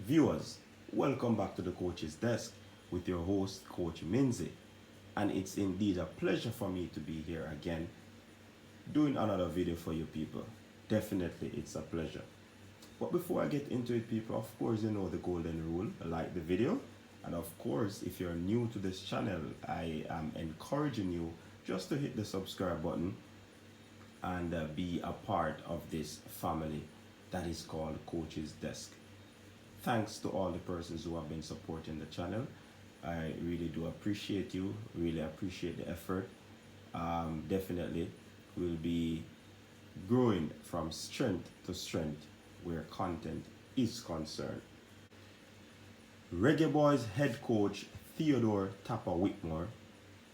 viewers, welcome back to the Coach's Desk with your host, Coach Minze. And it's indeed a pleasure for me to be here again, doing another video for you people. Definitely, it's a pleasure. But before I get into it, people, of course, you know the golden rule. Like the video. And of course, if you're new to this channel, I am encouraging you just to hit the subscribe button and be a part of this family that is called Coach's Desk. Thanks to all the persons who have been supporting the channel. I really do appreciate you, really appreciate the effort. Definitely will be growing from strength to strength where content is concerned. Reggae Boyz head coach Theodore Tappa Whitmore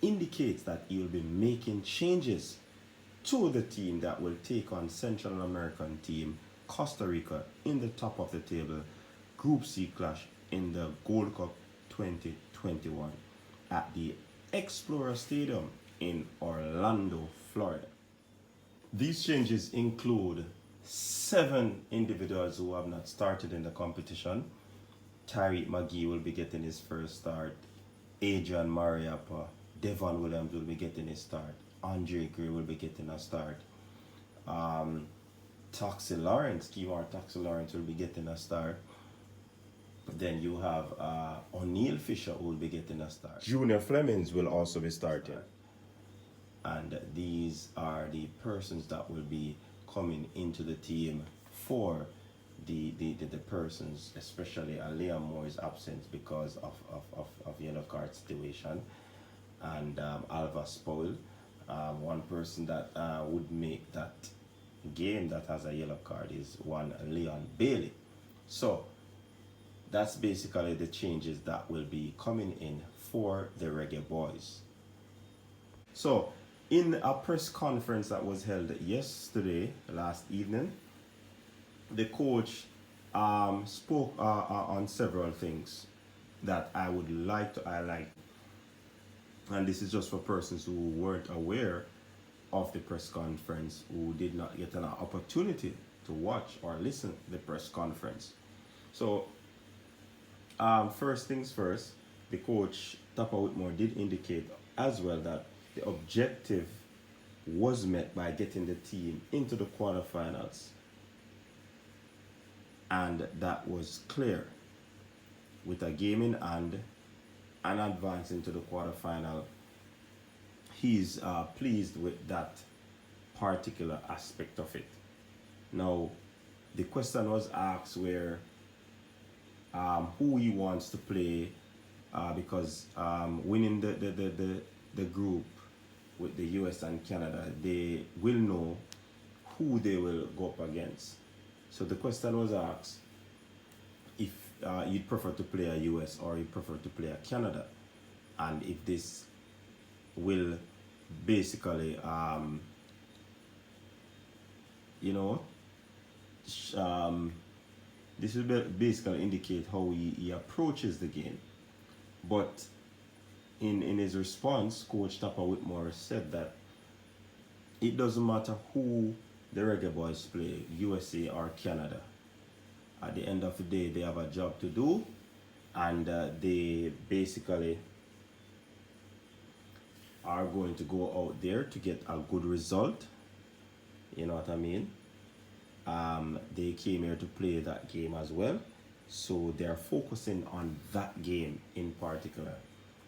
indicates that he will be making changes to the team that will take on Central American team Costa Rica in the top of the table Group C clash in the Gold Cup 2021 at the Explorer Stadium in Orlando, Florida. These changes include 7 individuals who have not started in the competition. Tyreke Magee will be getting his first start. Adrian Mariappa, Devon Williams will be getting his start. Andre Gray will be getting a start. Toxie Lawrence, Keyboard Toxie Lawrence will be getting a start. But then you have O'Neal Fisher who will be getting a start. Junior Flemings will also be starting. And these are the persons that will be coming into the team for the persons, especially Liam Moore's absence because of yellow card situation. And Alva Spowell, one person that would make that game that has a yellow card is one Leon Bailey. So that's basically the changes that will be coming in for the Reggae Boyz. So in a press conference that was held yesterday, last evening, the coach spoke on several things that I would like to highlight. And this is just for persons who weren't aware of the press conference, who did not get an opportunity to watch or listen to the press conference. So first things first, the coach Tappa Whitmore did indicate as well that the objective was met by getting the team into the quarterfinals, and that was clear with a game in hand and advancing to the quarterfinal. He's pleased with that particular aspect of it. Now, the question was asked where who he wants to play because winning the group with the US and Canada, they will know who they will go up against. So the question was asked if you'd prefer to play a US or you prefer to play a Canada, and if this will basically this will basically indicate how he approaches the game. But in his response, Coach Tappa Whitmore said that it doesn't matter who the Reggae Boyz play, USA or Canada. At the end of the day, they have a job to do, and they basically are going to go out there to get a good result. You know what I mean? They came here to play that game as well, so they're focusing on that game in particular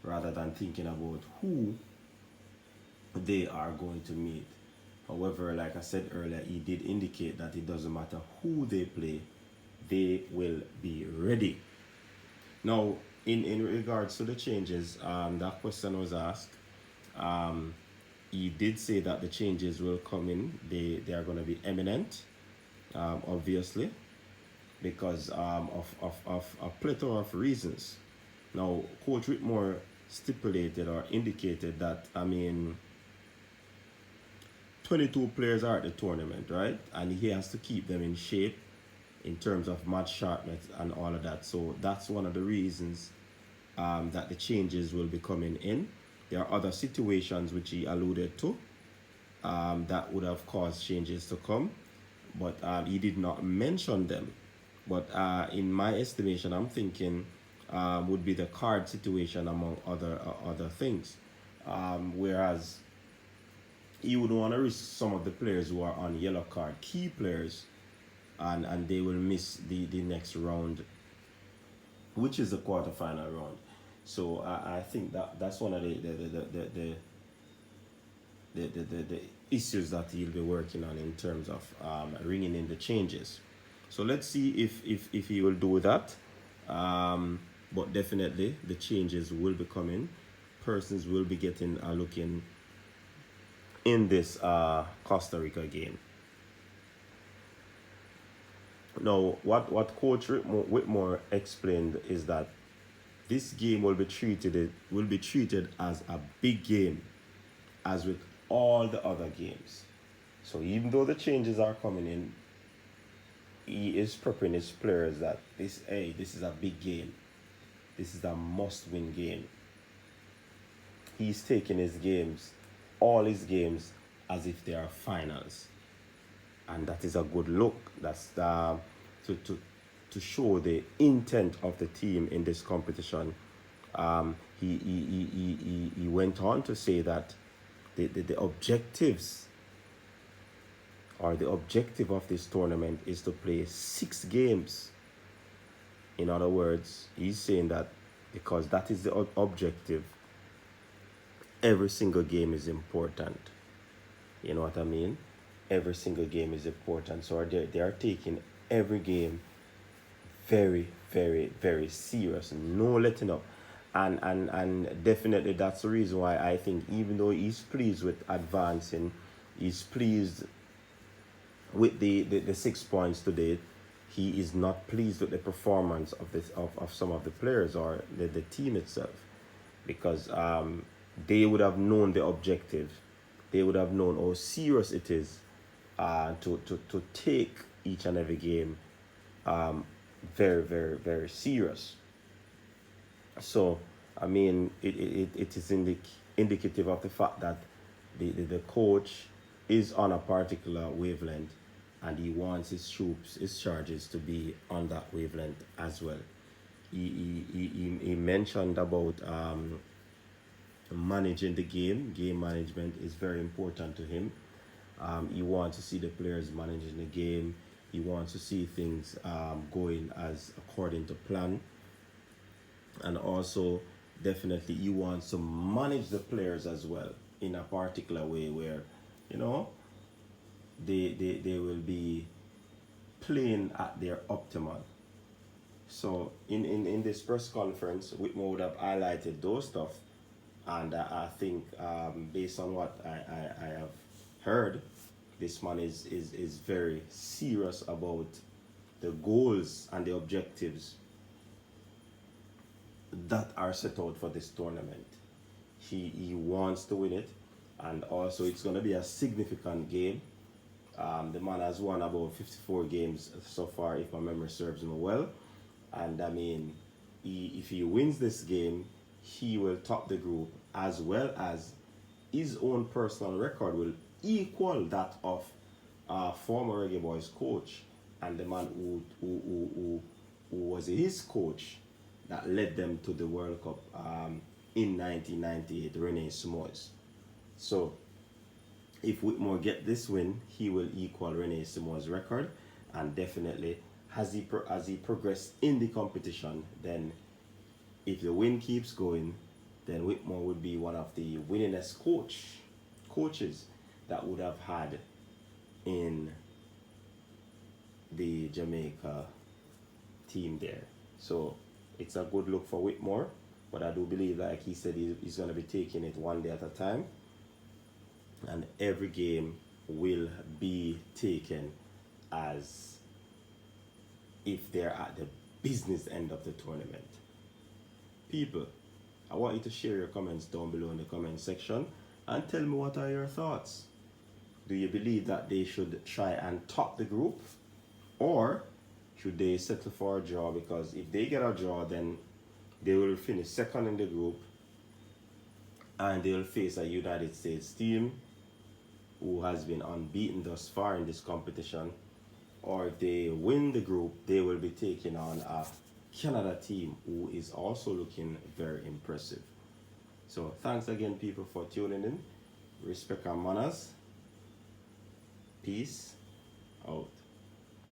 rather than thinking about who they are going to meet. However, like I said earlier, he did indicate that it doesn't matter who they play, they will be ready. Now, in regards to the changes, that question was asked. He did say that the changes will come in. They are going to be eminent, obviously, because of a plethora of reasons. Now, Coach Whitmore stipulated or indicated that, 22 players are at the tournament, right? And he has to keep them in shape in terms of match sharpness and all of that. So that's one of the reasons that the changes will be coming in. There are other situations which he alluded to that would have caused changes to come, but he did not mention them. But in my estimation, I'm thinking would be the card situation among other things. Whereas you would want to risk some of the players who are on yellow card, key players, and they will miss the next round, which is the quarterfinal round. So I think that's one of the issues that he'll be working on in terms of ringing in the changes. So let's see if he will do that. But definitely the changes will be coming. Persons will be getting a look in this Costa Rica game. Now, what Coach Whitmore explained is that this game will be treated as a big game, as with all the other games. So even though the changes are coming in, he is prepping his players that this is a big game. This is a must-win game. He's taking all his games, as if they are finals, and that is a good look. That's to show the intent of the team in this competition. He went on to say that the objectives, or the objective of this tournament, is to play 6 games. In other words, he's saying that because that is the objective, every single game is important. You know what I mean? Every single game is important. So they are taking every game very, very, very serious. No letting up. And definitely that's the reason why I think, even though he's pleased with advancing, he's pleased with the 6 points today, he is not pleased with the performance of some of the players or the team itself, because they would have known the objective. They would have known how serious it is to take each and every game very, very, very serious. So, I mean, it is indicative of the fact that the coach is on a particular wavelength, and he wants his troops, his charges, to be on that wavelength as well. He mentioned about managing the game. Game management is very important to him. He wants to see the players managing the game. He wants to see things going as according to plan. And also, definitely, he wants to manage the players as well in a particular way where, you know, they will be playing at their optimal. So in this press conference, Whitmore would have highlighted those stuff, and I think based on what I have heard, this man is very serious about the goals and the objectives that are set out for this tournament. He wants to win it, and also it's going to be a significant game. The man has won about 54 games so far, if my memory serves me well. And I mean, if he wins this game, he will top the group, as well as his own personal record will equal that of former Reggae Boyz coach, and the man who was his coach that led them to the World Cup in 1998, Rene Simoes. So, if Whitmore get this win, he will equal Rene Simoes' record, and definitely, as he progress in the competition, then if the win keeps going, then Whitmore would be one of the winningest coaches that would have had in the Jamaica team there. So it's a good look for Whitmore, but I do believe, like he said, he's going to be taking it one day at a time, and every game will be taken as if they're at the business end of the tournament. People, I want you to share your comments down below in the comment section and tell me, what are your thoughts? Do you believe that they should try and top the group, or should they settle for a draw? Because if they get a draw, then they will finish second in the group, and they will face a United States team who has been unbeaten thus far in this competition. or if they win the group, they will be taking on a Canada team who is also looking very impressive. So thanks again, people, for tuning in. Respect our manners. Peace out.